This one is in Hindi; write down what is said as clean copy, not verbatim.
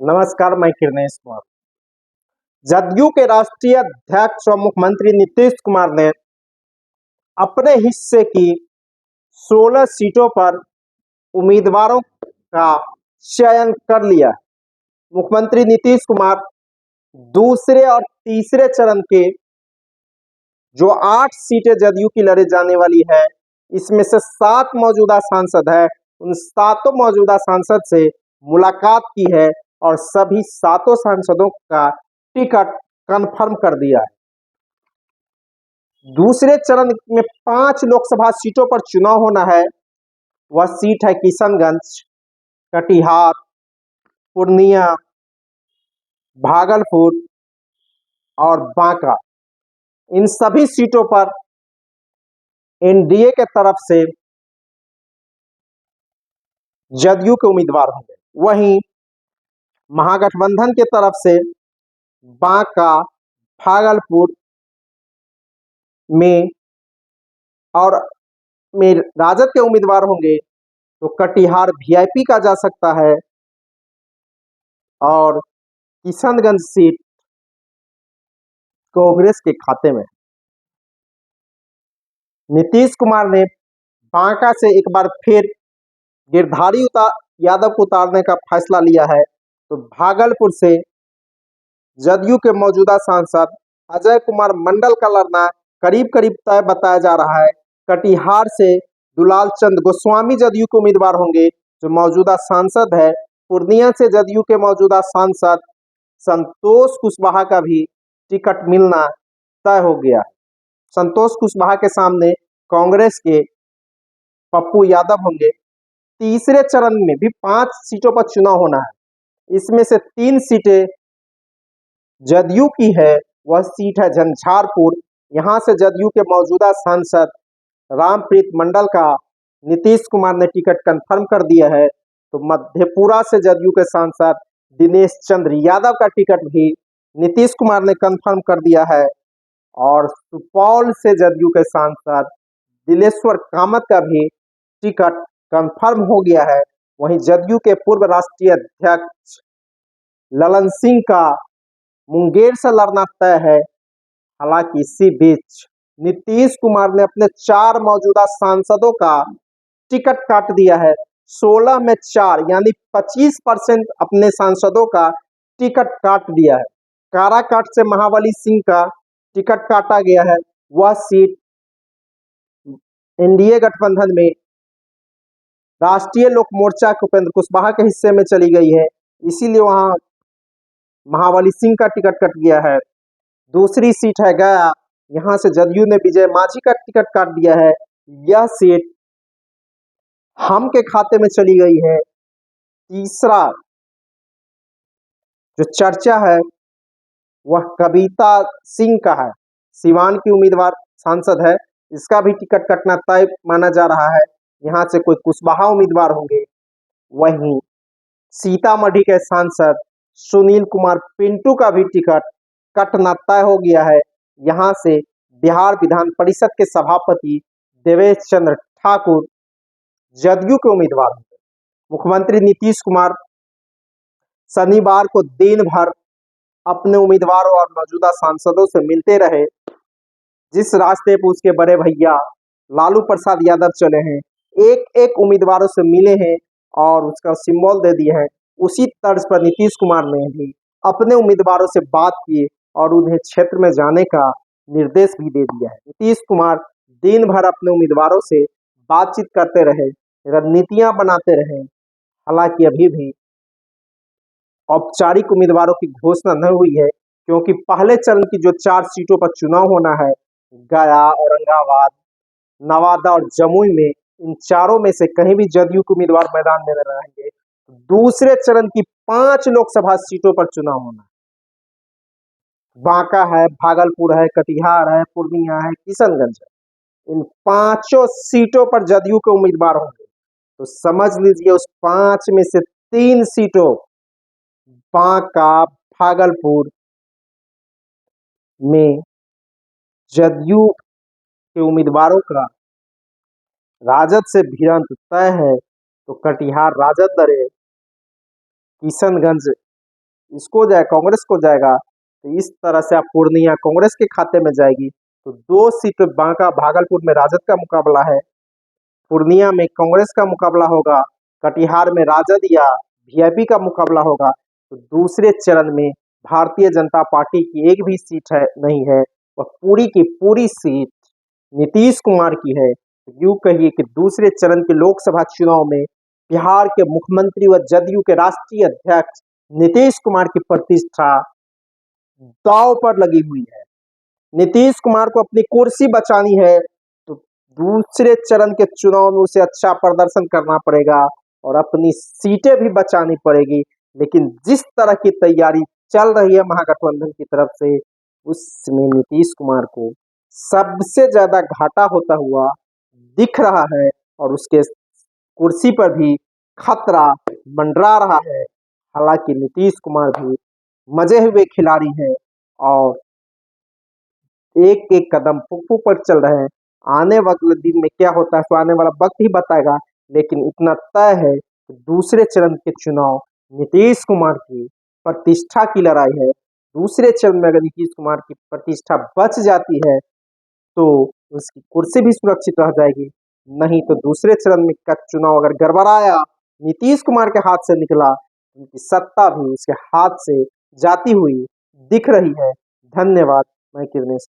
नमस्कार, मैं किरणेश कुमार। जदयू के राष्ट्रीय अध्यक्ष और मुख्यमंत्री नीतीश कुमार ने अपने हिस्से की 16 सीटों पर उम्मीदवारों का चयन कर लिया है। मुख्यमंत्री नीतीश कुमार दूसरे और तीसरे चरण के जो 8 सीटें जदयू की लड़े जाने वाली है, इसमें से 7 मौजूदा सांसद है। उन 7 मौजूदा सांसद से मुलाकात की है और सभी 7 सांसदों का टिकट कंफर्म कर दिया है। दूसरे चरण में 5 लोकसभा सीटों पर चुनाव होना है। वह सीट है किशनगंज, कटिहार, पूर्णिया, भागलपुर और बांका। इन सभी सीटों पर एनडीए के तरफ से जदयू के उम्मीदवार होंगे। वहीं महागठबंधन के तरफ से बांका, भागलपुर में और में राजद के उम्मीदवार होंगे तो कटिहार वीआईपी का जा सकता है और किशनगंज सीट कांग्रेस के खाते में। नीतीश कुमार ने बांका से एक बार फिर गिरधारी यादव को उतारने का फैसला लिया है, तो भागलपुर से जदयू के मौजूदा सांसद अजय कुमार मंडल का लड़ना करीब करीब तय बताया जा रहा है। कटिहार से दुलाल चंद गोस्वामी जदयू के उम्मीदवार होंगे, जो मौजूदा सांसद है। पूर्णिया से जदयू के मौजूदा सांसद संतोष कुशवाहा का भी टिकट मिलना तय हो गया। संतोष कुशवाहा के सामने कांग्रेस के पप्पू यादव होंगे। तीसरे चरण में भी 5 सीटों पर चुनाव होना है। इसमें से 3 सीटें जदयू की है। वह सीट है झंझारपुर। यहां से जदयू के मौजूदा सांसद रामप्रीत मंडल का नीतीश कुमार ने टिकट कंफर्म कर दिया है। तो मधेपुरा से जदयू के सांसद दिनेश चंद्र यादव का टिकट भी नीतीश कुमार ने कंफर्म कर दिया है और सुपौल से जदयू के सांसद दिलेश्वर कामत का भी टिकट कंफर्म हो गया है। वहीं जदयू के पूर्व राष्ट्रीय अध्यक्ष ललन सिंह का मुंगेर से लड़ना तय है। हालांकि इसी बीच नीतीश कुमार ने अपने 4 मौजूदा सांसदों का टिकट काट दिया है। 16 में 4 यानी 25% अपने सांसदों का टिकट काट दिया है। काराकाट से महाबली सिंह का टिकट काटा गया है। वह सीट एनडीए गठबंधन में राष्ट्रीय लोक मोर्चा के उपेंद्र कुशवाहा के हिस्से में चली गई है, इसीलिए वहां महाबली सिंह का टिकट कट गया है। दूसरी सीट है गया, यहां से जदयू ने विजय मांझी का टिकट काट दिया है। यह सीट हम के खाते में चली गई है। तीसरा जो चर्चा है वह कविता सिंह का है, सिवान की उम्मीदवार सांसद है। इसका भी टिकट कटना तय माना जा रहा है। यहाँ से कोई कुशवाहा उम्मीदवार होंगे। वहीं सीतामढ़ी के सांसद सुनील कुमार पिंटू का भी टिकट कटना तय हो गया है। यहाँ से बिहार विधान परिषद के सभापति देवेश चंद्र ठाकुर जदयू के उम्मीदवार होंगे। मुख्यमंत्री नीतीश कुमार शनिवार को दिन भर अपने उम्मीदवारों और मौजूदा सांसदों से मिलते रहे। जिस रास्ते पर उसके बड़े भैया लालू प्रसाद यादव चले हैं, एक एक उम्मीदवारों से मिले हैं और उसका सिंबल दे दिए हैं। उसी तर्ज पर नीतीश कुमार ने भी अपने उम्मीदवारों से बात की और उन्हें क्षेत्र में जाने का निर्देश भी दे दिया है। नीतीश कुमार दिन भर अपने उम्मीदवारों से बातचीत करते रहे, रणनीतियां बनाते रहे। हालांकि अभी भी औपचारिक उम्मीदवारों की घोषणा न हुई है, क्योंकि पहले चरण की जो 4 सीटों पर चुनाव होना है, गया, औरंगाबाद, नवादा और जमुई में, इन चारों में से कहीं भी जदयू के उम्मीदवार मैदान में रहेंगे। दूसरे चरण की 5 लोकसभा सीटों पर चुनाव होना है। बांका है, भागलपुर है, कटिहार है, पूर्णिया है, किशनगंज है। इन 5 सीटों पर जदयू के उम्मीदवार होंगे। तो समझ लीजिए उस 5 में से 3 सीटों बांका, भागलपुर में जदयू के उम्मीदवारों का राजद से भिड़ंत तय है। तो कटिहार राजद लड़े, किशनगंज इसको जाए, कांग्रेस को जाएगा, तो इस तरह से आप पूर्णिया कांग्रेस के खाते में जाएगी। तो 2 सीट बांका भागलपुर में राजद का मुकाबला है, पूर्णिया में कांग्रेस का मुकाबला होगा, कटिहार में राजद या वीआईपी का मुकाबला होगा। तो दूसरे चरण में भारतीय जनता पार्टी की एक भी सीट है नहीं है, वह पूरी की पूरी सीट नीतीश कुमार की है। यूं कहिए कि दूसरे चरण के लोकसभा चुनाव में बिहार के मुख्यमंत्री व जदयू के राष्ट्रीय अध्यक्ष नीतीश कुमार की प्रतिष्ठा दांव पर लगी हुई है। नीतीश कुमार को अपनी कुर्सी बचानी है तो दूसरे चरण के चुनाव में उसे अच्छा प्रदर्शन करना पड़ेगा और अपनी सीटें भी बचानी पड़ेगी। लेकिन जिस तरह की तैयारी चल रही है महागठबंधन की तरफ से, उसमें नीतीश कुमार को सबसे ज्यादा घाटा होता हुआ दिख रहा है और उसके कुर्सी पर भी खतरा मंडरा रहा है। हालांकि नीतीश कुमार भी मजे हुए खिलाड़ी हैं और एक एक कदम फुक पर चल रहे हैं। आने वाले दिन में क्या होता है तो आने वाला वक्त ही बताएगा, लेकिन इतना तय है कि दूसरे चरण के चुनाव नीतीश कुमार की प्रतिष्ठा की लड़ाई है। दूसरे चरण में अगर नीतीश कुमार की प्रतिष्ठा बच जाती है तो उसकी कुर्सी भी सुरक्षित रह जाएगी, नहीं तो दूसरे चरण में का चुनाव अगर गड़बड़ाया, नीतीश कुमार के हाथ से निकला, उनकी सत्ता भी उसके हाथ से जाती हुई दिख रही है। धन्यवाद। मैं किरनेश।